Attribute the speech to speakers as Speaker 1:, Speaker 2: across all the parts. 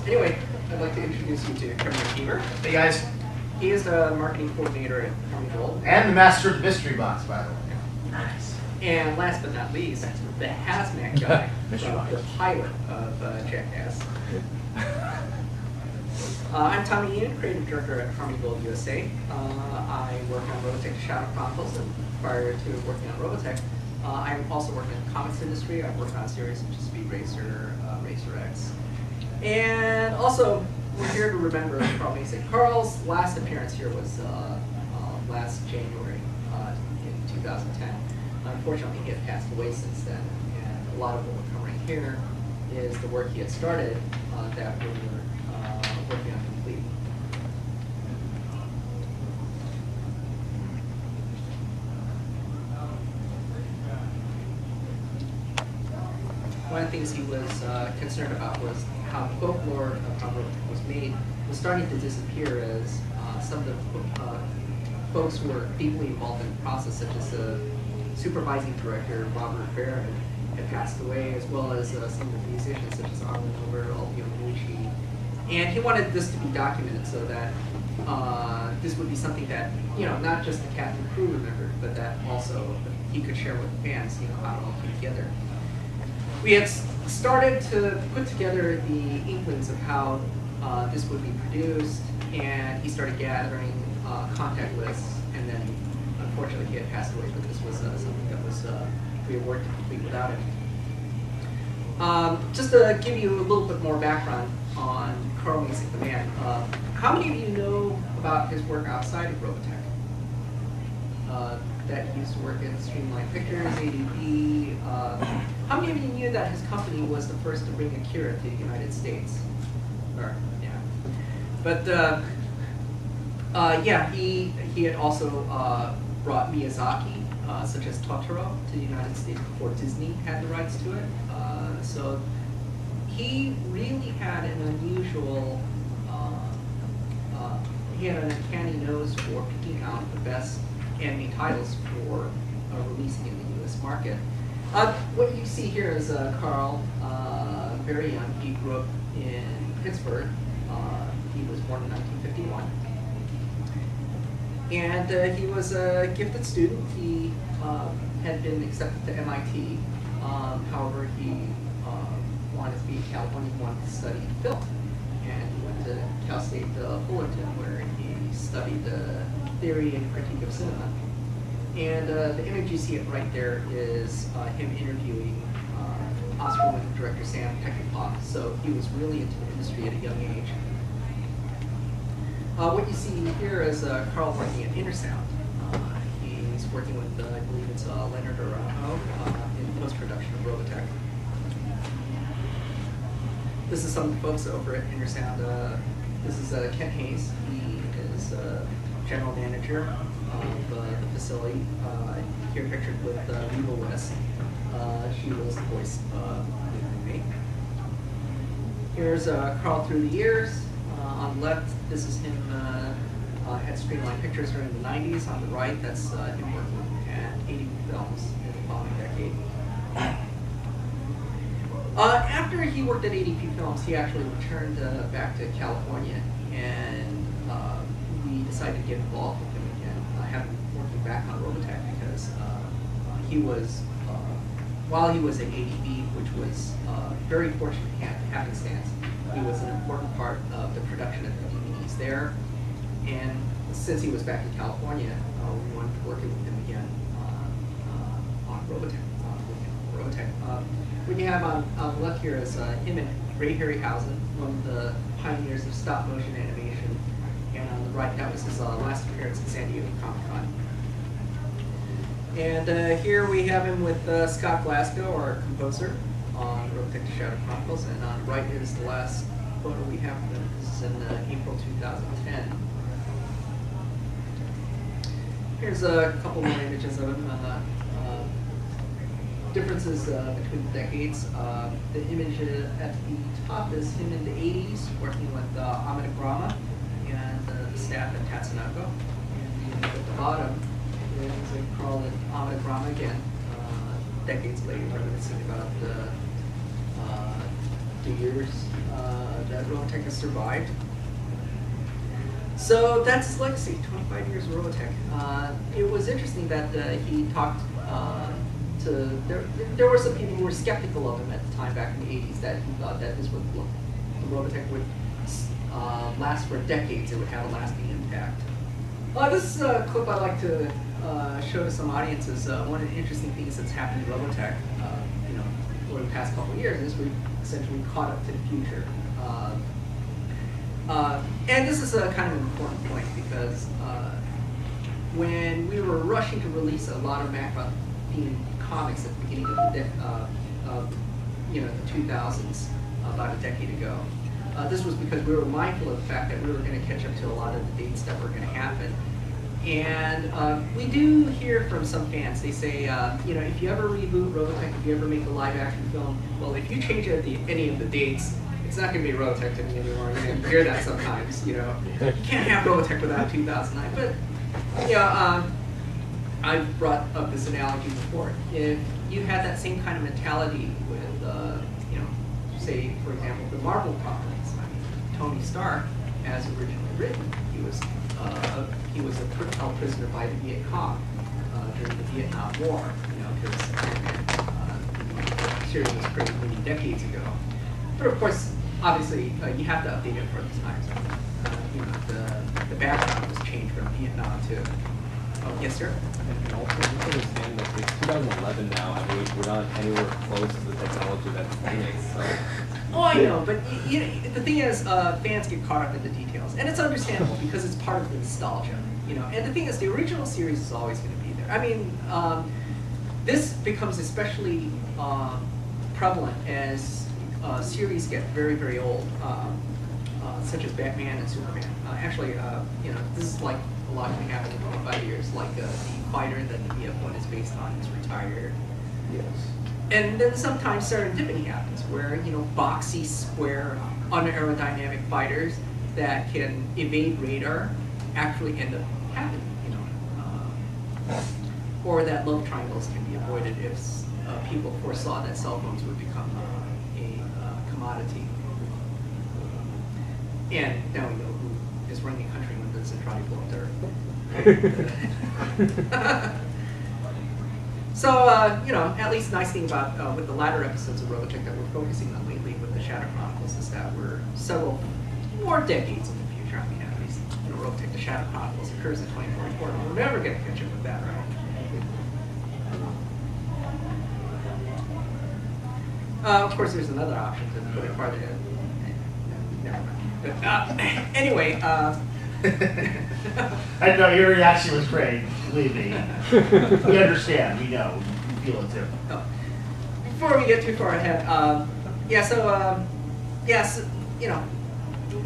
Speaker 1: Anyway, I'd like to introduce you to Kevin Redeemer.
Speaker 2: Hey guys.
Speaker 1: He is the marketing coordinator at a.o.d.
Speaker 2: And the master of the mystery box, by the way.
Speaker 1: Nice. And last but not least, the hazmat guy, the pilot of Jackass. I'm Tommy Ian, creative director at a.o.d. USA. I work on Robotech Shadow Chronicles, and prior to working on Robotech, I'm also working in the comics industry. I've worked on series such as Speed Racer, Racer X. And also, we're here to remember Carl Mason. Carl's last appearance here was last January in 2010. Unfortunately, he had passed away since then, and a lot of what we're covering here is the work he had started that we were working on completing. One of the things he was concerned about was how folklore of how Robotech was made was starting to disappear as some of the folks who were deeply involved in the process, such as supervising director Robert Barron, had passed away, as well as some of the musicians such as Arlen Over, Alvio Manucci. And he wanted this to be documented so that this would be something that, you know, not just the cast and crew remembered, but that also he could share with the fans, you know, how it all came together. We had started to put together the inklings of how this would be produced, and he started gathering contact lists, and then unfortunately he had passed away, but this was something that was we had worked to complete without him. Just to give you a little bit more background on Carl Mason, the man, how many of you know about his work outside of Robotech? That he used to work in Streamline Pictures, a.o.d. How many of you knew that his company was the first to bring Akira to the United States? Or, yeah. But yeah, he had also brought Miyazaki, such as Totoro, to the United States before Disney had the rights to it. So he really had an unusual, he had an uncanny nose for picking out the best anime titles for releasing in the U.S. market. What you see here is Carl, very young. He grew up in Pittsburgh. He was born in 1951. And he was a gifted student. He had been accepted to MIT. However, he wanted to be in California. He wanted to study film. And he went to Cal State Fullerton, where he studied theory and critique of cinema. And the image you see right there is him interviewing Oscar-winning director Sam Peckinpah. So he was really into the industry at a young age. What you see here is Carl working at Intersound. He's working with, I believe it's Leonard Araujo in post-production of Robotech. This is some of the folks over at Intersound. This is Ken Hayes. He is general manager of the facility. Here pictured with Reba West. She was the voice of me. Here's Carl through the years. On the left, this is him at Streamline Pictures during the 90s. On the right, that's him working at a.o.d. Films in the following decade. After he worked at a.o.d. Films, he actually returned back to California, and we decided to get involved with him again. I have him working back on Robotech because he was, while he was at a.o.d., which was very fortunate happenstance, he was an important part of the production of the DVDs there. And since he was back in California, we wanted to work with him again on Robotech. What you have on the left here is him and Ray Harryhausen, one of the pioneers of stop motion animation. And on the right, that was his last appearance at San Diego Comic-Con. And here we have him with Scott Glasgow, our composer, on Robotech Shadow Chronicles. And on the right is the last photo we have of him. This is in April 2010. Here's a couple more images of him. Differences between the decades. The image at the top is him in the 80s working with a.o.d. and the staff at Tatsunoko. And the image at the bottom is Carl at a.o.d. again, decades later, reminiscing about the years that Robotech has survived. So that's his legacy, 25 years of Robotech. It was interesting that he talked there were some people who were skeptical of him at the time back in the 80s, that he thought that the Robotech would last for decades, it would have a lasting impact. This is a clip I'd like to show to some audiences. One of the interesting things that's happened in Robotech, over the past couple of years is we've essentially caught up to the future. And this is a kind of an important point because when we were rushing to release a lot of Macross-themed comics at the beginning of the 2000s, about a decade ago, this was because we were mindful of the fact that we were going to catch up to a lot of the dates that were going to happen. And we do hear from some fans, they say, if you ever reboot Robotech, if you ever make a live action film, well, if you change any of the dates, it's not going to be Robotech to me anymore. You hear that sometimes, you can't have Robotech without 2009. But, I've brought up this analogy before. If you had that same kind of mentality with, say, for example, the Marvel properties. I mean, Tony Stark, as originally written, he was held prisoner by the Viet Cong during the Vietnam War. Because the series was created many decades ago. But of course, obviously, you have to update it for the times. The background was changed from Vietnam to. Oh, yes, sir.
Speaker 3: And also, you understand that it's 2011 now, and we're not anywhere close to the technology that's in it. So.
Speaker 1: Oh, I know, but the thing is, fans get caught up in the details, and it's understandable because it's part of the nostalgia. And the thing is, the original series is always going to be there. I mean, this becomes especially prevalent as series get very, very old, such as Batman and Superman. This is like a lot can happen in 25 years. Like the fighter that the BF-1 is based on is retired.
Speaker 3: Yes.
Speaker 1: And then sometimes serendipity happens, where boxy, square, unaerodynamic fighters that can evade radar actually end up happening. Or that love triangles can be avoided if people foresaw that cell phones would become a commodity. And now we know who is running the country when there's a tribal dirt. So, at least the nice thing about with the latter episodes of Robotech that we're focusing on lately with the Shadow Chronicles is that we're several more decades in the future. I mean, at least Robotech, the Shadow Chronicles occurs in 2044. We're never going to catch up with that, right? Of course, there's another option to put it farther in. Never mind. But, anyway.
Speaker 2: I know your reaction was great. Believe me. We understand. We know. We feel it too.
Speaker 1: Oh. Before we get too far ahead,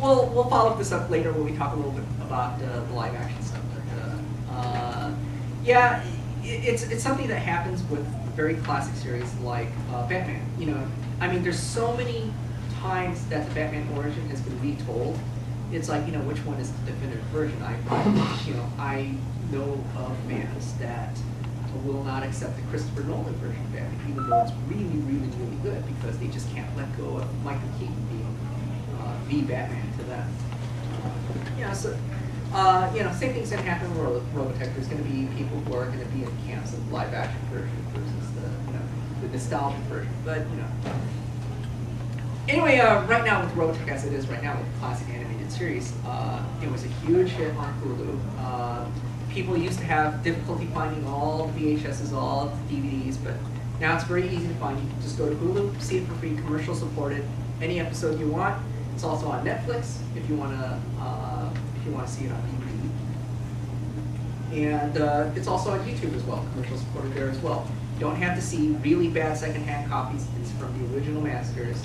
Speaker 1: we'll follow this up later when we talk a little bit about the live action stuff. But, it's something that happens with very classic series like Batman. I mean, there's so many times that the Batman origin has been retold. It's like, which one is the definitive version? I know of fans that will not accept the Christopher Nolan version of Batman, even though it's really, really, really good, because they just can't let go of Michael Keaton being the Batman to them. Same thing's going to happen with Robotech. There's going to be people who are going to be in camps of the live action version versus the nostalgic version. But anyway, right now with Robotech as it is right now with the classic animated series, it was a huge hit on Hulu. People used to have difficulty finding all the VHSs, all the DVDs, but now it's very easy to find. You can just go to Hulu, see it for free, commercial supported, any episode you want. It's also on Netflix if you want to see it on DVD. And it's also on YouTube as well, commercial supported there as well. You don't have to see really bad secondhand copies. It's from the original masters.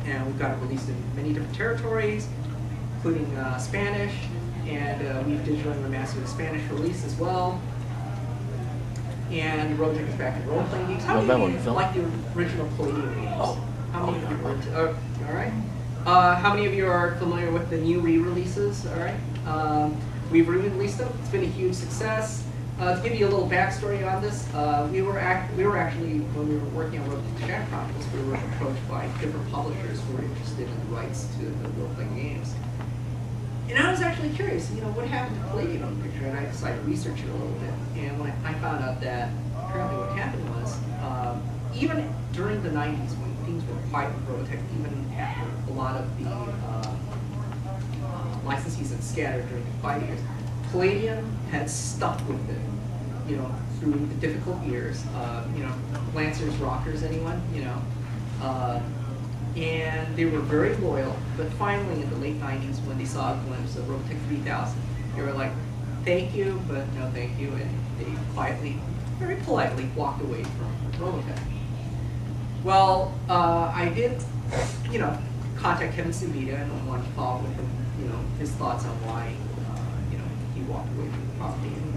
Speaker 1: And we've got it released in many different territories, including Spanish, and we've digitally remastered the Spanish release as well. And Robotech is back in role-playing games. How many of you like the original Palladium games? How many of you were all right. How many of you are familiar with the new re-releases? All right. We've re-released them. It's been a huge success. To give you a little backstory on this, we were actually, when we were working on Robotech Shadow Chronicles, we were approached by different publishers who were interested in the rights to the role-playing games. And I was actually curious, what happened to Palladium on the picture, and I decided to research it a little bit. And when I found out that apparently what happened was, even during the 90s, when things were quiet with Robotech, even after a lot of the licensees had scattered during the 5 years, Palladium had stuck with it, through the difficult years. Lancers, Rockers, anyone, and they were very loyal. But finally, in the late 90s, when they saw a glimpse of Robotech 3000, they were like, "Thank you, but no thank you," and they quietly, very politely, walked away from Robotech. Well, I did, contact Kevin Sumida and wanted to follow up with him, his thoughts on why, he walked away from the property, and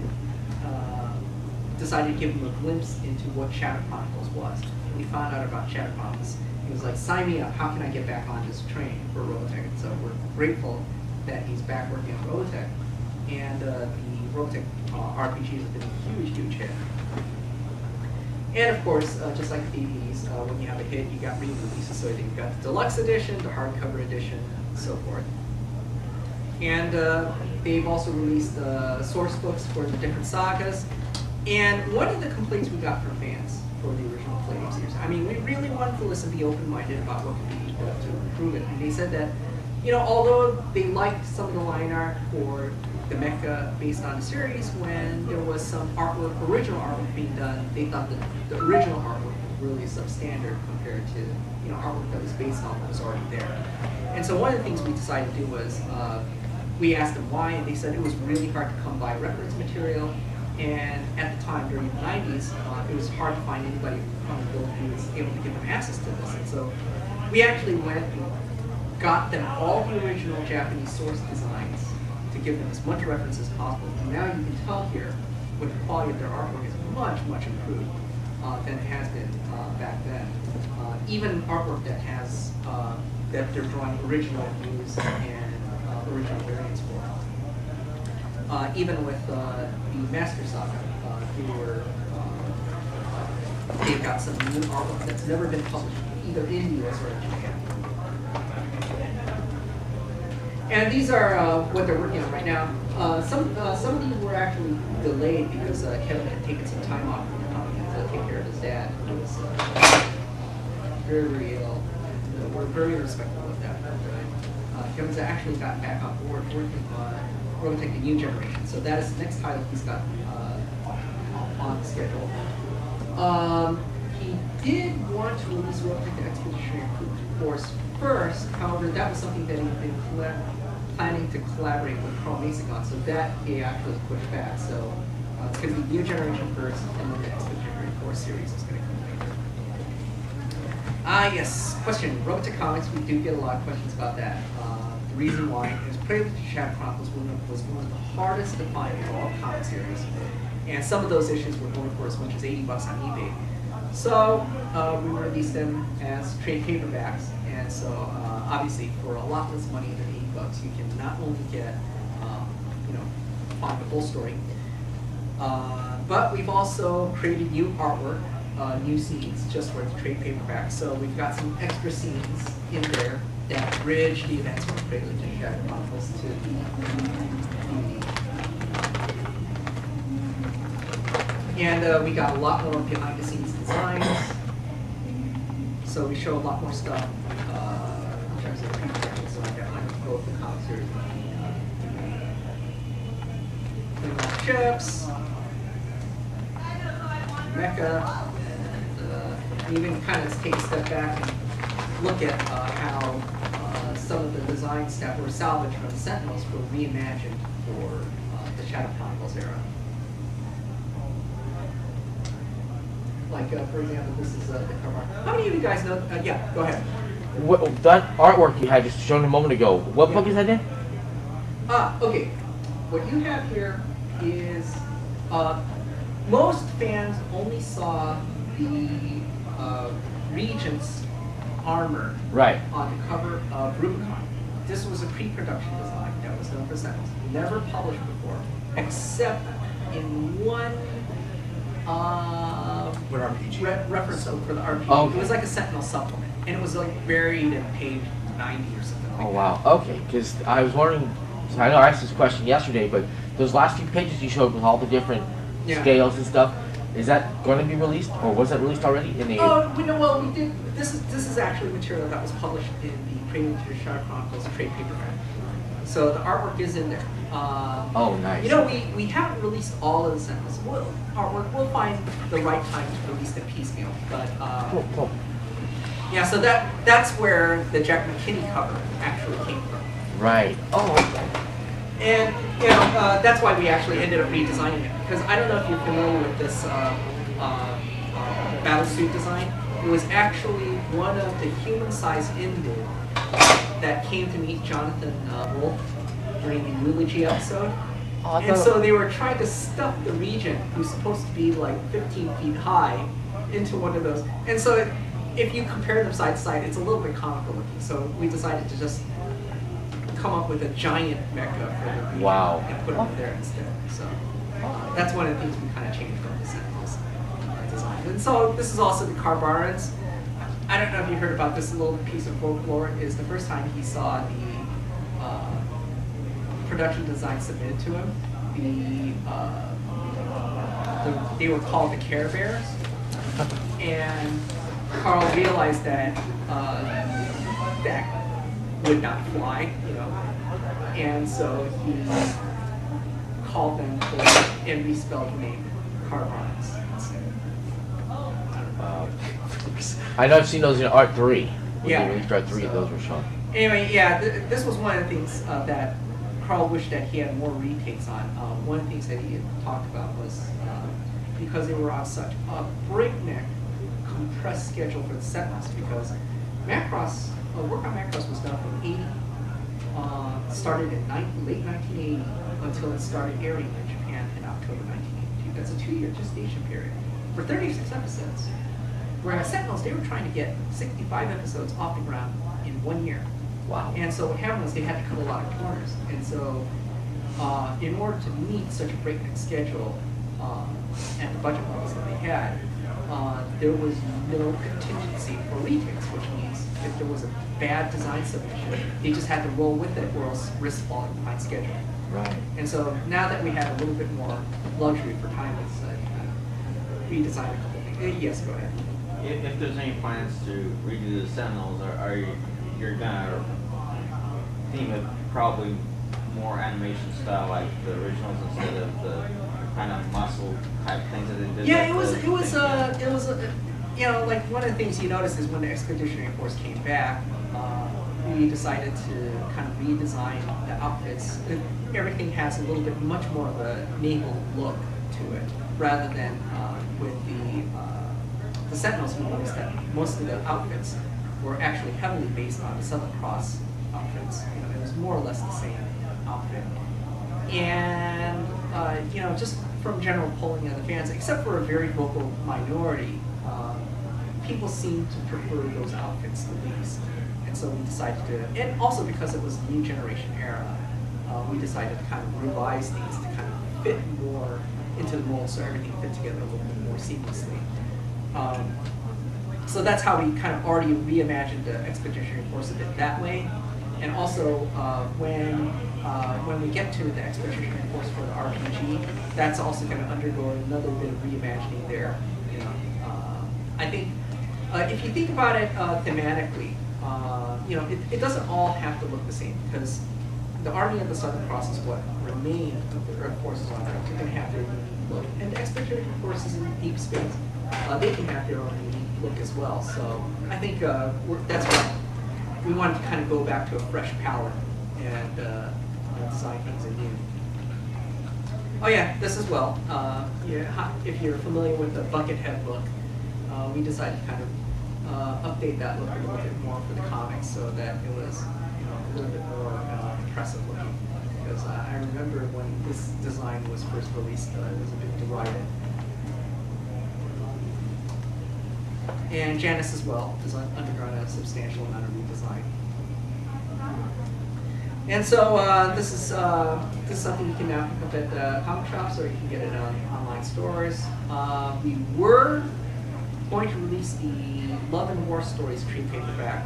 Speaker 1: decided to give him a glimpse into what Shadow Chronicles was. When he found out about Shadow Chronicles, he was like, "Sign me up, how can I get back on this train for Robotech?" And so we're grateful that he's back working on Robotech. And the Robotech RPGs have been a huge, huge hit. And of course, just like the DVDs, when you have a hit, you got re-releases. So you've got the deluxe edition, the hardcover edition, and so forth. And they've also released source books for the different sagas. And one of the complaints we got from fans for the original Palladium series, I mean, we really wanted to listen, be open-minded about what could be done to improve it. And they said that, although they liked some of the line art for the mecha based on the series, when there was some artwork, original artwork being done, they thought that the original artwork was really substandard compared to artwork that was based on what was already there. And so one of the things we decided to do was we asked them why, and they said it was really hard to come by reference material. And at the time, during the 90s, it was hard to find anybody from the build who was able to give them access to this. And so we actually went and got them all the original Japanese source designs to give them as much reference as possible. And now you can tell here with the quality of their artwork is much, much improved than it has been back then. Even artwork that has that they're drawing original views and original variants for. Even with the Master Saga, they've got some new artwork that's never been published either in the US or in Japan. And these are what they're working on right now. Some of these were actually delayed because Kevin had taken some time off from the company to take care of his dad, who was very, very ill. And we're very respectful of that. Kevin's actually got back on board working on Robotech the New Generation. So that is the next title he's got on the schedule. He did want to release Robotech the Expeditionary Force first. However, that was something that he'd been planning to collaborate with Carl Mason on. So that he actually pushed back. So it's going to be New Generation first, and then the Expeditionary Force series is going to come later. Yes. Question. Robotech Comics, we do get a lot of questions about that. The reason why is Prelude to Shadow Chronicles was one of the hardest to find in all comic series. And some of those issues were going for as much as $80 on eBay. So we released them as trade paperbacks. And so obviously for a lot less money than $80, you can not only get, find the full story, but we've also created new artwork, new scenes just for the trade paperback. So we've got some extra scenes in there that bridge the events from Prelude to Shadow Chronicles to the DVD. And we got a lot more behind the scenes designs. So we show a lot more stuff in terms of pre-production. So I got both the comic series and the chips, mecha, and even kind of take a step back and look at how some of the designs that were salvaged from the Sentinels were reimagined for the Shadow Chronicles era. Like, for example, this is the cover art. How many of you guys know? Yeah, go ahead.
Speaker 4: That artwork you had just shown a moment ago, what book is that in?
Speaker 1: Okay. What you have here is, most fans only saw the Regent's armor on the cover of Rubicon. This was a pre-production design that was done for Sentinels. Never published before, except in one
Speaker 2: What RPG?
Speaker 1: reference book for the RPG.
Speaker 4: Oh, okay.
Speaker 1: It was like a Sentinel supplement, and it was like buried in page 90 or something like
Speaker 4: Oh
Speaker 1: that.
Speaker 4: wow. Okay, because I was wondering. So I know I asked this question yesterday, but those last few pages you showed with all the different
Speaker 1: Yeah.
Speaker 4: scales and stuff, is that going to be released, or was that released already in the?
Speaker 1: Oh, well, we did. This is actually material that was published in the Premium Shadow Chronicles trade paperback. So the artwork is in there.
Speaker 4: Oh, nice.
Speaker 1: You know, we haven't released all of the Sentinels. Artwork. We'll find the right time to release them piecemeal. But
Speaker 4: Cool.
Speaker 1: yeah, so that's where the Jack McKinney cover actually came from.
Speaker 4: Right. Oh. Okay.
Speaker 1: And you know, that's why we actually ended up redesigning it. Because I don't know if you're familiar with this battlesuit design. It was actually one of the human-sized Indu that came to meet Jonathan Wolfe during the eulogy episode.
Speaker 4: Oh,
Speaker 1: And so they were trying to stuff the Regent, who's supposed to be like 15 feet high, into one of those. And so if you compare them side to side, it's a little bit comical looking. So we decided to just come up with a giant mecha for the Regent
Speaker 4: Wow.
Speaker 1: and put them there instead. So that's one of the things we kind of changed from the Sentinels design. And so this is also the Carbarans. I don't know if you heard about this little piece of folklore. Is the first time he saw the production design submitted to him. They were called the Care Bears, and Carl realized that that would not fly, you know, and so he called them and respelled the name Carbarans instead.
Speaker 4: I know I've seen those in Art 3. When
Speaker 1: Yeah.
Speaker 4: they released Art 3, those were shown.
Speaker 1: Anyway, yeah, this was one of the things that Carl wished that he had more retakes on. One of the things that he had talked about was because they were on such a breakneck, compressed schedule for the Sentinels, because Macross, work on Macross was done from 80, started in late 1980 until it started airing in Japan in October 1982. That's a 2-year gestation period for 36 episodes. Whereas Sentinels, they were trying to get 65 episodes off the ground in 1 year.
Speaker 4: Wow.
Speaker 1: And so what happened was they had to cut a lot of corners. And so in order to meet such a breakneck schedule at the budget levels that they had, there was no contingency for retakes, which means if there was a bad design submission, they just had to roll with it or else risk falling behind schedule.
Speaker 4: Right.
Speaker 1: And so now that we have a little bit more luxury for time, it's redesigned a couple things. Yes, go ahead.
Speaker 5: If there's any plans to redo the Sentinels, are you're gonna theme it probably more animation style like the originals instead of the kind of muscle type things that they did?
Speaker 1: Yeah,
Speaker 5: like
Speaker 1: it was you know, like one of the things you notice is when the Expeditionary Force came back, we decided to kind of redesign the outfits. Everything has a little bit much more of a naval look to it, rather than with the Sentinels. We noticed that most of the outfits were actually heavily based on the Southern Cross outfits. You know, it was more or less the same outfit. And you know, just from general polling of the fans, except for a very vocal minority, people seem to prefer those outfits the least. And so we decided to, and also because it was a new generation era, we decided to kind of revise things to kind of fit more into the mold so everything fit together a little bit more seamlessly. So that's how we kind of already reimagined the Expeditionary Force a bit that way. And also, when we get to the Expeditionary Force for the RPG, that's also going to undergo another bit of reimagining there. You know, I think if you think about it thematically, you know, it doesn't all have to look the same, because the Army of the Southern Cross is what remained of the Earth forces on Earth. They're going to have their unique look, and the Expeditionary Forces in deep space, they can have their own unique look as well. So I think that's why we wanted to kind of go back to a fresh palette and design things anew. Oh yeah, this as well. Yeah, if you're familiar with the Buckethead look, we decided to kind of update that look a little bit more for the comics, so that it was, you know, a little bit more impressive looking. Because I remember when this design was first released, it was a bit derided. And Janice as well has undergone a substantial amount of redesign. And so this is something you can now pick up at comic shops, or you can get it on online stores. We were going to release the Love and War Stories trade paperback